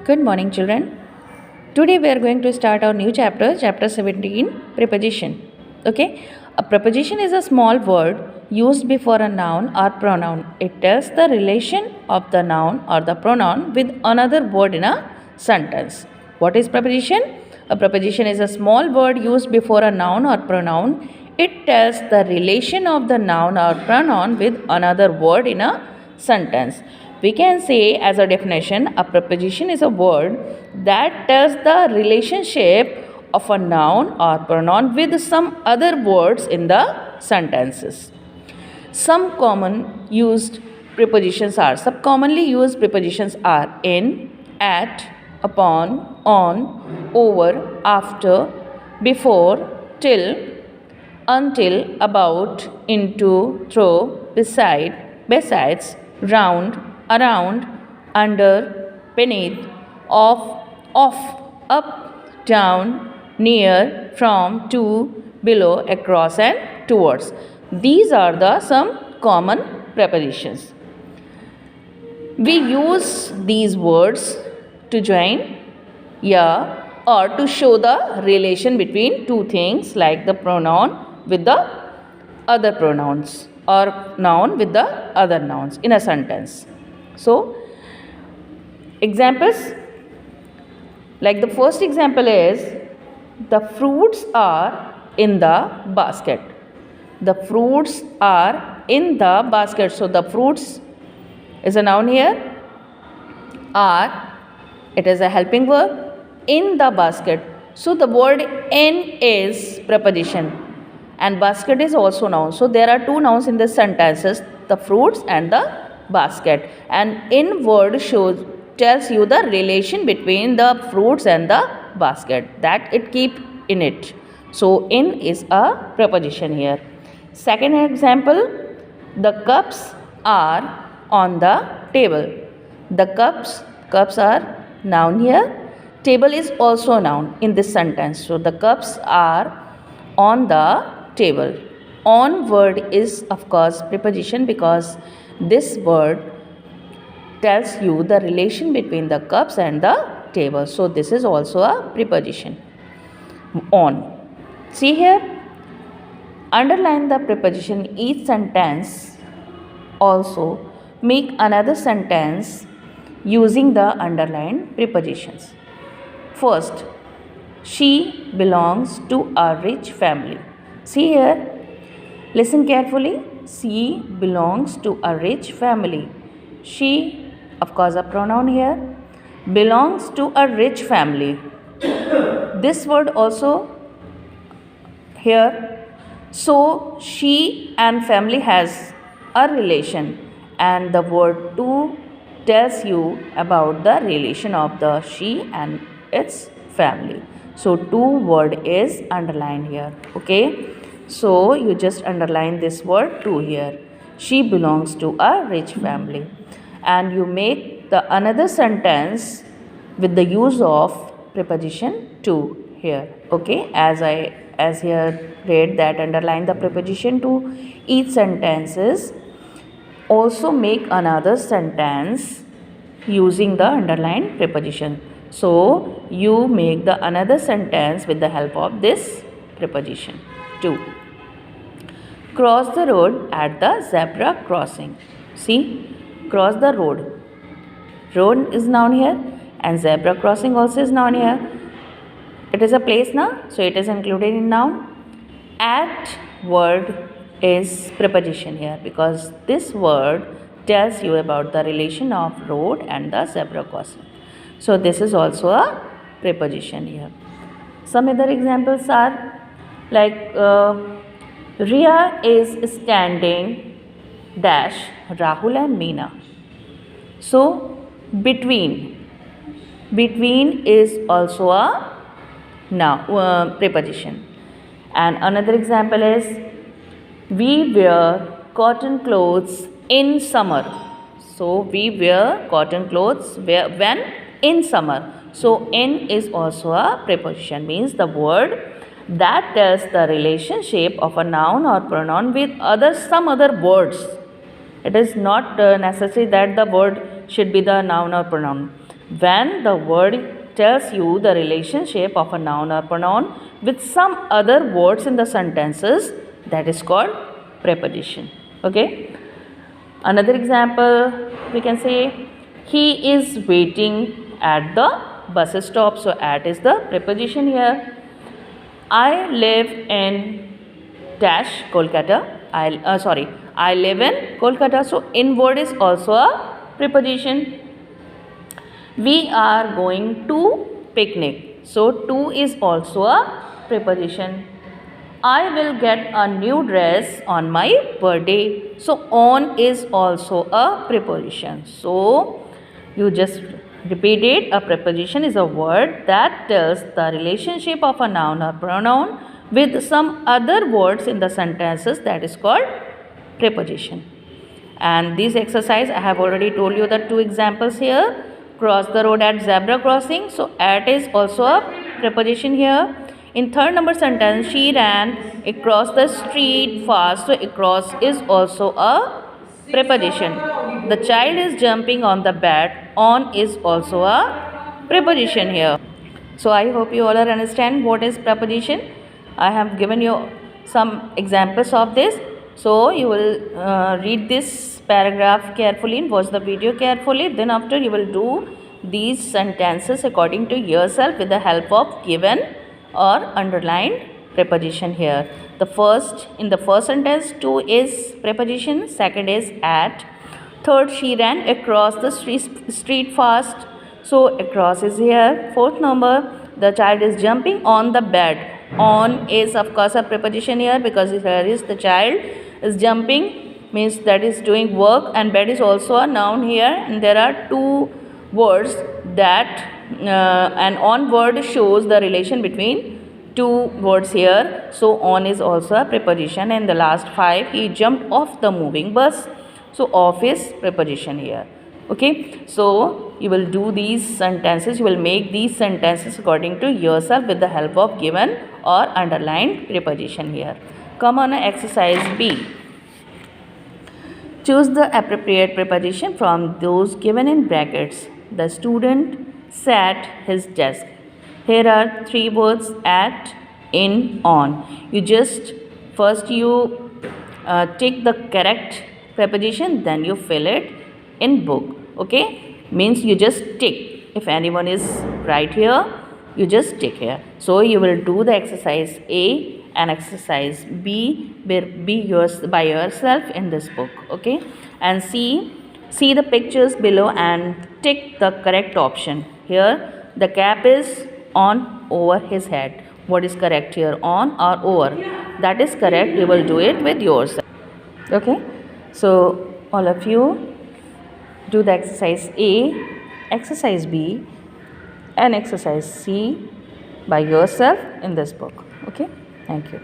Good morning, children. Today we are going to start our new chapter, chapter 17, preposition. Okay, a preposition is a small word used before a noun or pronoun. It tells the relation of the noun or the pronoun with another word in a sentence. What is preposition? A preposition is a small word used before a noun or pronoun. It tells the relation of the noun or pronoun with another word in a sentence. We can say as a definition, a preposition is a word that tells the relationship of a noun or pronoun with some other words in the sentences. Some common used prepositions are, some commonly used prepositions are in, at, upon, on, over, after, before, till, until, about, into, through, beside, besides, round, around, under, beneath, off, up, down, near, from, to, below, across and towards. These are the some common prepositions. We use these words to join, yeah, or to show the relation between two things like the pronoun with the other pronouns or noun with the other nouns in a sentence. So, examples like the first example is the fruits are in the basket. The fruits are in the basket. So, the fruits is a noun here. Are, it is a helping verb. In the basket. So, the word in is preposition and basket is also noun. So, there are two nouns in this sentences, the fruits and the basket. And in word shows tells you the relation between the fruits and the basket that it keep in it. So, in is a preposition here. Second example, the cups are on the table. The cups are noun here. Table is also noun in this sentence. So, the cups are on the table. On word is of course preposition because this word tells you the relation between the cups and the table. So, this is also a preposition. On. See here, underline the preposition each sentence. Also, make another sentence using the underlined prepositions. First, she belongs to a rich family. See here, listen carefully. She belongs to a rich family. She, of course, a pronoun here, belongs to a rich family. This word also here. So, she and family has a relation, and the word to tells you about the relation of the she and its family. So, to word is underlined here. Okay. So, you just underline this word to here. She belongs to a rich family. And you make the another sentence with the use of preposition to here. Okay. As here read that underline the preposition to each sentences. Also make another sentence using the underlined preposition. So, you make the another sentence with the help of this preposition to. Cross the road at the zebra crossing. See, cross the road. Road is noun here and zebra crossing also is noun here. It is a place now, so it is included in noun. At word is preposition here because this word tells you about the relation of road and the zebra crossing. So, this is also a preposition here. Some other examples are like Ria is standing dash Rahul and Meena. So, between is also a noun preposition. And another example is we wear cotton clothes in summer. So, we wear cotton clothes when in summer. So, in is also a preposition, means the word that tells the relationship of a noun or pronoun with some other words. It is not necessary that the word should be the noun or pronoun. When the word tells you the relationship of a noun or pronoun with some other words in the sentences, that is called preposition. Okay. Another example, we can say he is waiting at the bus stop. So at is the preposition here. I live in dash Kolkata. I live in Kolkata. So in word is also a preposition. We are going to picnic. So to is also a preposition. I will get a new dress on my birthday. So on is also a preposition. So you just repeat it. A preposition is a word that tells the relationship of a noun or pronoun with some other words in the sentences, that is called preposition. And this exercise, I have already told you the two examples here. Cross the road at zebra crossing. So at is also a preposition here. In third number sentence, she ran across the street fast. So across is also a preposition. The child is jumping on the bed. On is also a preposition here. So I hope you all are understand what is preposition. I have given you some examples of this. So you will read this paragraph carefully and watch the video carefully. Then after you will do these sentences according to yourself with the help of given or underlined preposition here. In the first sentence, to is preposition, second is at, third she ran across the street fast. So across is here. Fourth number, the child is jumping on the bed. On is of course a preposition here because here is the child is jumping, means that is doing work, and bed is also a noun here, and there are two words that an on word shows the relation between two words here. So on is also a preposition. And the last five, he jumped off the moving bus. So off is preposition here. Okay, so you will do these sentences, you will make these sentences according to yourself with the help of given or underlined preposition here. Come on, exercise B. Choose the appropriate preposition from those given in brackets. The student sat his desk. Here are three words: at, in, on. You just first take the correct preposition, then you fill it in book. Okay, means you just tick. If anyone is right here, you just tick here. So you will do the exercise A and exercise B by yourself in this book. Okay, and see the pictures below and tick the correct option. Here the cap is on over his head. What is correct here, on or over? That is correct. You will do it with yourself. Okay, so all of you do the exercise A, exercise B and exercise C by yourself in this book. Okay, thank you.